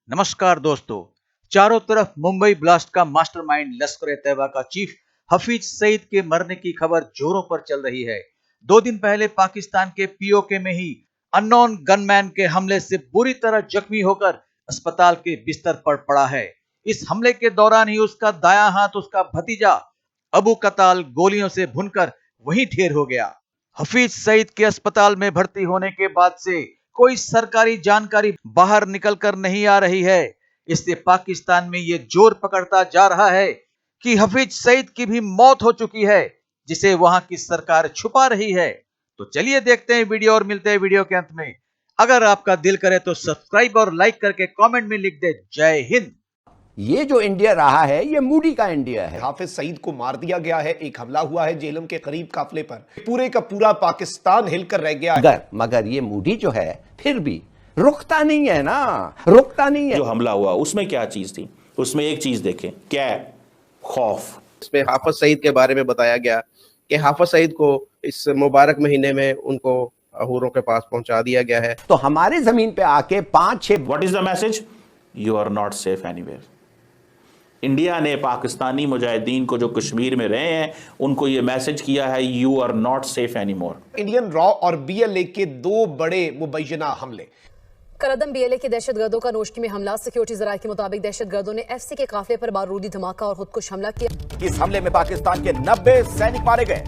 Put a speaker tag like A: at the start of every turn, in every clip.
A: नमस्कार दोस्तों। चारों तरफ मुंबई ब्लास्ट का मास्टरमाइंड लश्कर-ए-तैयबा का चीफ हफीज सईद के मरने की खबर जोरों पर चल रही है। 2 दिन पहले पाकिस्तान के पीओके में ही अननोन गनमैन के हमले से बुरी तरह जख्मी होकर अस्पताल के बिस्तर पर पड़ा है। इस हमले के दौरान ही उसका दायां हाथ उसका भतीजा अबू कताल गोलियों से भुनकर वहीं ढेर हो गया। हफीज सईद के अस्पताल में भर्ती होने के बाद से कोई सरकारी जानकारी बाहर निकलकर नहीं आ रही है। इससे पाकिस्तान में यह जोर पकड़ता जा रहा है कि हफीज सईद की भी मौत हो चुकी है, जिसे वहां की सरकार छुपा रही है। तो चलिए देखते हैं वीडियो और मिलते हैं वीडियो के अंत में। अगर आपका दिल करे तो सब्सक्राइब और लाइक करके कमेंट में लिख दे जय हिंद।
B: ये जो इंडिया रहा है ये मूडी का इंडिया है।
C: हाफिज सईद को मार दिया गया है, एक हमला हुआ है जेलम के करीब काफले पर, पूरे का पूरा पाकिस्तान हिलकर रह गया
B: मगर ये मूडी जो है फिर भी रुकता नहीं है ना, रुकता नहीं है।
D: जो हमला हुआ उसमें क्या चीज थी? उसमें एक चीज देखें, क्या है? खौफ।
E: इसमें हाफिज सईद के बारे में बताया गया कि हाफिज सईद को इस मुबारक महीने में उनको हूरों के पास पहुंचा दिया गया है।
B: तो हमारे जमीन पे आके 5-6
D: what is the message? You are not safe anywhere. India ने पाकिस्तानी मुजाहिदीन को जो कश्मीर में रहे हैं उनको यह मैसेज किया है, you are not safe any more.
C: Indian रॉ और बीएलए के 2 बड़े मुबैयना हमले।
F: करदम बीएलए के दहशतगर्दों का नोशकी में हमला। सिक्योरिटी जराये के मुताबिक दहशतगर्दों ने एफसी के काफले पर बारूदी धमाका और खुदकुश हमला किया।
B: इस हमले में पाकिस्तान के 90 सैनिक मारे गए।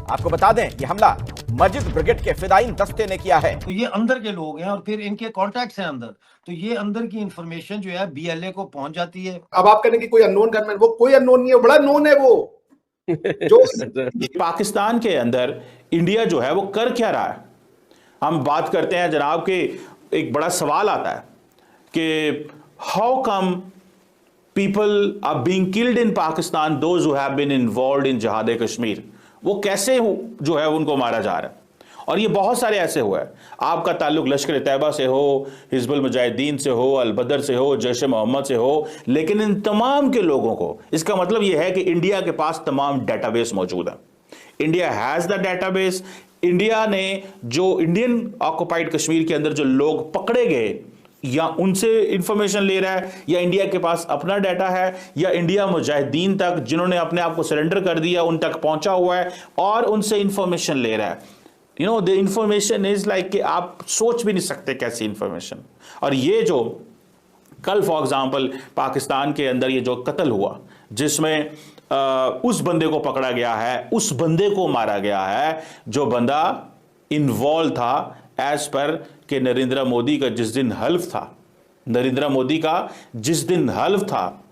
B: आपको बता दें ये हमला मस्जिद ब्रिगेड के फिदायीन दस्ते ने किया है।
G: तो ये अंदर के लोग हैं और फिर इनके कॉन्टैक्ट्स हैं अंदर, तो ये अंदर की इंफॉर्मेशन जो है बीएलए को पहुंच जाती है।
H: अब आप कहेंगे कि कोई अननोन गनमैन, वो कोई अननोन नहीं है, बड़ा नोन है वो जो
D: पाकिस्तान के अंदर इंडिया जो है वो कर क्या रहा है? हम बात करते हैं जनाब के एक बड़ा सवाल आता है कि how come people are being killed in Pakistan those who have been involved in जिहाद कश्मीर। वो कैसे जो है उनको मारा जा रहा है, और ये बहुत सारे ऐसे हुए हैं। आपका ताल्लुक लश्कर-ए-तैयबा से हो, हिजबुल मुजाहिदीन से हो, अल बदर से हो, जैश मोहम्मद से हो, लेकिन इन तमाम के लोगों को इसका मतलब यह है कि इंडिया के पास तमाम डेटाबेस मौजूद है। India has the database. India ने जो इंडियन ऑक्युपाइड कश्मीर के अंदर जो लोग पकड़े गए या उनसे इंफॉर्मेशन ले रहा है, या इंडिया के पास अपना डाटा है, या इंडिया मुजाहिदीन तक जिन्होंने अपने आप को सरेंडर कर दिया उन तक पहुंचा हुआ है और उनसे इंफॉर्मेशन ले रहा है। You know the information is like कि आप सोच भी नहीं सकते कैसी इंफॉर्मेशन। और ये जो कल फॉर एग्जांपल पाकिस्तान के अंदर ये जो कत्ल हुआ जिसमें उस बंदे को पकड़ा गया है, उस बंदे को मारा गया है जो बंदा इन्वॉल्व था एज पर कि नरेंद्र मोदी का जिस दिन हल्फ था, नरेंद्र मोदी का जिस दिन हल्फ था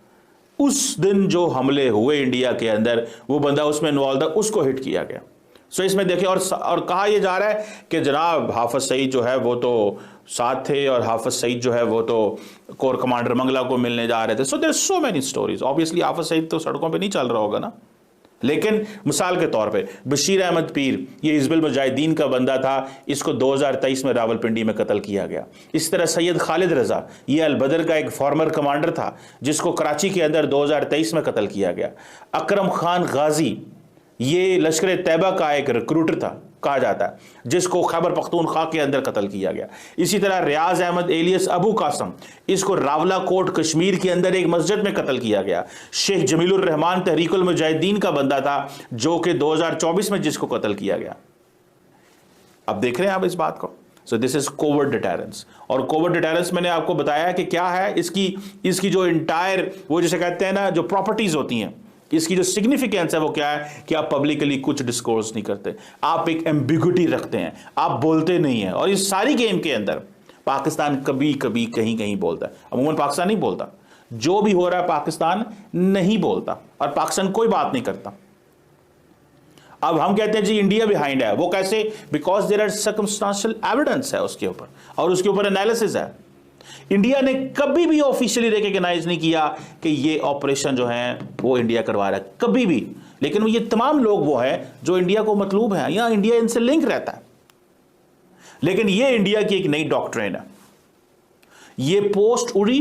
D: उस दिन जो हमले हुए इंडिया के अंदर वो बंदा उसमें इन्वॉल्व था, उसको हिट किया गया। सो इसमें देखिए और कहा यह जा रहा है कि जनाब हाफिज सईद जो है वो तो साथ थे और हाफिज सईद जो है वो तो कोर कमांडर मंगला को मिलने जा रहे थे। So there so many stories. Obviously Hafiz Saeed तो सड़कों पे नहीं चल रहा होगा ना, लेकिन मिसाल के तौर पे बशीर अहमद पीर ये हिजबुल मुजाहिदीन का बंदा था, इसको 2023 में रावलपिंडी में कत्ल किया गया। इस तरह सैयद खालिद रजा ये अल बदर का एक फॉर्मर कमांडर था जिसको कराची के अंदर 2023 में कत्ल किया गया। अकरम खान गाजी ये लश्कर-ए-तैयबा का एक रिक्रूटर था कहा जाता है, जिसको खैबर पख्तूनख्वा के अंदर कत्ल किया गया। इसी तरह रियाज अहमद एलियस अबू कासम, इसको रावला कोट कश्मीर के अंदर एक मस्जिद में कत्ल किया गया। शेख जमीलुर रहमान तहरीकुल मुजाहिदीन का बंदा था जो कि 2024 में जिसको कत्ल किया गया। अब देख रहे हैं आप इस बात को। So this is covert deterrence. और कोवर्ट डिटेरेंस मैंने आपको बताया कि क्या है इसकी जो इंटायर वो जिसे कहते हैं ना जो प्रॉपर्टीज होती हैं, इसकी जो सिग्निफिकेंस है वो क्या है कि आप पब्लिकली कुछ डिस्कोर्स नहीं करते, आप एक एम्बिग्युइटी रखते हैं, आप बोलते नहीं हैं। और इस सारी गेम के अंदर पाकिस्तान कभी कभी कहीं कहीं बोलता है, अमूमन पाकिस्तान नहीं बोलता। जो भी हो रहा है पाकिस्तान नहीं बोलता और पाकिस्तान कोई बात नहीं करता। अब हम कहते हैं जी इंडिया बिहाइंड है, वो कैसे? Because there are circumstantial evidence है उसके ऊपर और उसके ऊपर एनालिसिस है। इंडिया ने कभी भी ऑफिशियली रिकॉग्नाइज नहीं किया कि ये ऑपरेशन जो है वो इंडिया करवा रहा है, कभी भी। लेकिन ये तमाम लोग वो हैं जो इंडिया को मतलूब हैं या इंडिया इनसे लिंक रहता है। लेकिन ये इंडिया की एक नई डॉक्ट्रिन है, ये पोस्ट उड़ी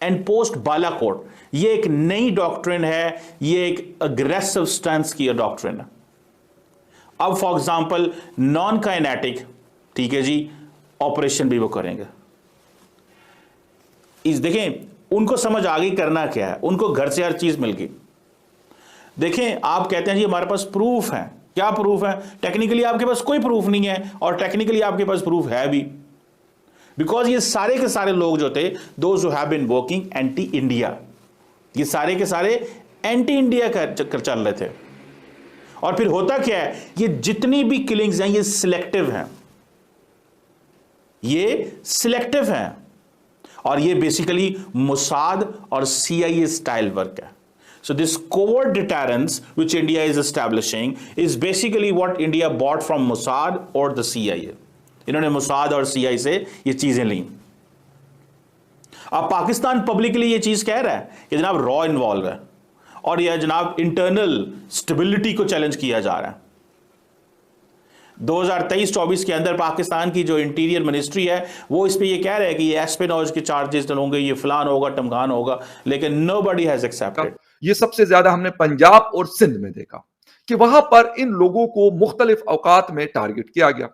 D: एंड पोस्ट बालाकोट, ये एक नई डॉक्ट्रिन है, ये एक अग्रेसिव स्टैंस की डॉक्ट्रिन है। अब फॉर एग्जांपल नॉन काइनेटिक, ठीक है जी, ऑपरेशन भी वो करेंगे। इस देखें उनको समझ आ गई करना क्या है, उनको घर से हर चीज मिल गई। देखें आप कहते हैं जी हमारे पास प्रूफ है, क्या प्रूफ है? टेक्निकली आपके पास कोई प्रूफ नहीं है, और टेक्निकली आपके पास प्रूफ है भी, बिकॉज ये सारे के सारे लोग जो थे those who have been working anti India, ये सारे के सारे एंटी इंडिया कर चल रहे थे। और फिर होता क्या है, ये जितनी भी किलिंग्स हैं ये सिलेक्टिव हैं, ये सिलेक्टिव हैं, और ये बेसिकली मोसाद और CIA स्टाइल वर्क है। So this covert deterrence which India is establishing is basically what India bought from Mossad or the CIA. इन्होंने मोसाद और CIA से ये चीजें ली। अब पाकिस्तान पब्लिकली ये चीज कह रहा है कि जनाब रॉ इन्वॉल्व है, और यह जनाब इंटरनल स्टेबिलिटी को चैलेंज किया जा रहा है। 2023-24 के अंदर पाकिस्तान की जो इंटीरियर मिनिस्ट्री है वो इस पे ये कह रहा है कि ये एस्पिनॉज के चार्जेस होंगे, ये फलान होगा टमकान होगा, लेकिन नोबडी हैज एक्सेप्टेड।
I: ये सबसे ज्यादा हमने पंजाब और सिंध में देखा कि वहां पर इन लोगों को मुख्तलिफ औकात में टारगेट किया गया।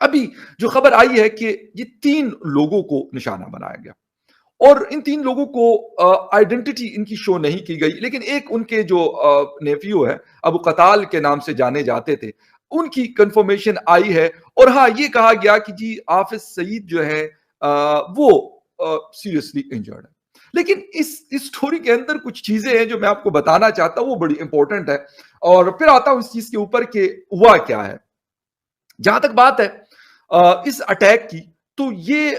I: अभी जो खबर आई है कि ये 3 लोगों को निशाना बनाया गया, और इन 3 लोगों को आइडेंटिटी इनकी शो नहीं की गई, लेकिन एक उनके जो नेफ्यू है अबू कताल के नाम से जाने जाते थे, उनकी कंफर्मेशन आई है। और हाँ, ये कहा गया कि जी हाफिज सईद जो है वो सीरियसली इंजर्ड है। लेकिन इस स्टोरी के अंदर कुछ चीजें हैं जो मैं आपको बताना चाहता हूं, वो बड़ी इंपॉर्टेंट है, और फिर आता हूं इस चीज के ऊपर कि हुआ क्या है। जहां तक बात है इस अटैक की, तो ये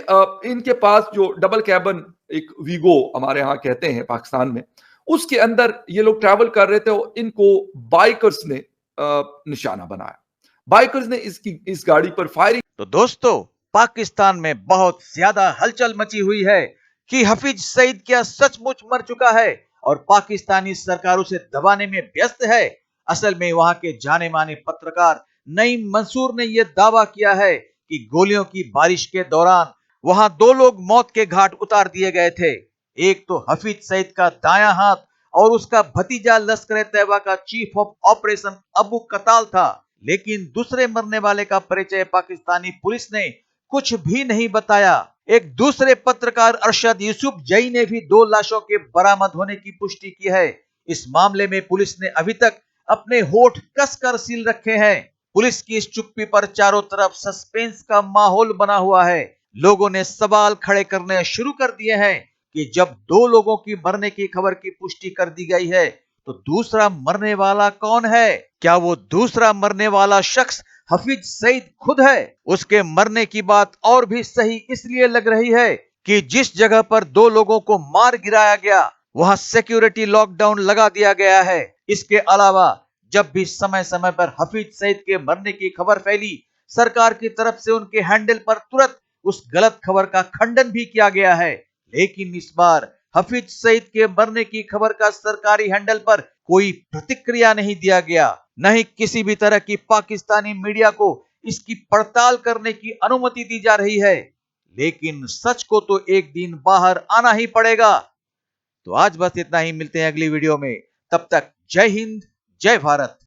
I: इनके पास जो डबल कैबन एक वीगो हमारे यहाँ कहते हैं पाकिस्तान में, उसके अंदर ये लोग ट्रैवल कर रहे थे, और इनको बाइकर्स ने निशाना बनाया। बाइकर्स ने इस गाड़ी पर फायरिंग।
A: तो दोस्तों, पाकिस्तान में बहुत ज्यादा हलचल मची हुई है कि हफीज सईद क्या सचमुच मर चुका है और पाकिस्तानी सरकार उसे दबाने में व्यस्त है। असल में वहां के जाने माने पत्रकार नईम मंसूर ने यह दावा किया है कि गोलियों की बारिश के दौरान वहां 2 लोग मौत के घाट उतार दिए गए थे। एक तो हफीज सईद का दायां हाथ और उसका भतीजा लश्कर तैयबा का चीफ ऑफ ऑपरेशन अबू कताल था, लेकिन दूसरे मरने वाले का परिचय पाकिस्तानी पुलिस ने कुछ भी नहीं बताया। एक दूसरे पत्रकार अरशद यूसुफ जई ने भी 2 लाशों के बरामद होने की पुष्टि की है। इस मामले में पुलिस ने अभी तक अपने होठ कसकर सील रखे हैं। पुलिस की इस चुप्पी पर चारों तरफ सस्पेंस का माहौल बना हुआ है। लोगों ने सवाल खड़े करने शुरू कर दिए हैं कि जब 2 लोगों की मरने की खबर की पुष्टि कर दी गई है, तो दूसरा मरने वाला कौन है? क्या वो दूसरा मरने वाला शख्स हफीज सईद खुद है? उसके मरने की बात और भी सही इसलिए लग रही है कि जिस जगह पर 2 लोगों को मार गिराया गया वहां सिक्योरिटी लॉकडाउन लगा दिया गया है। इसके अलावा जब भी समय समय पर हफीज सईद के मरने की खबर फैली, सरकार की तरफ से उनके हैंडल पर तुरंत उस गलत खबर का खंडन भी किया गया है। लेकिन इस बार हफीज सईद के मरने की खबर का सरकारी हैंडल पर कोई प्रतिक्रिया नहीं दिया गया, न ही किसी भी तरह की पाकिस्तानी मीडिया को इसकी पड़ताल करने की अनुमति दी जा रही है। लेकिन सच को तो एक दिन बाहर आना ही पड़ेगा। तो आज बस इतना ही, मिलते हैं अगली वीडियो में। तब तक जय हिंद, जय भारत।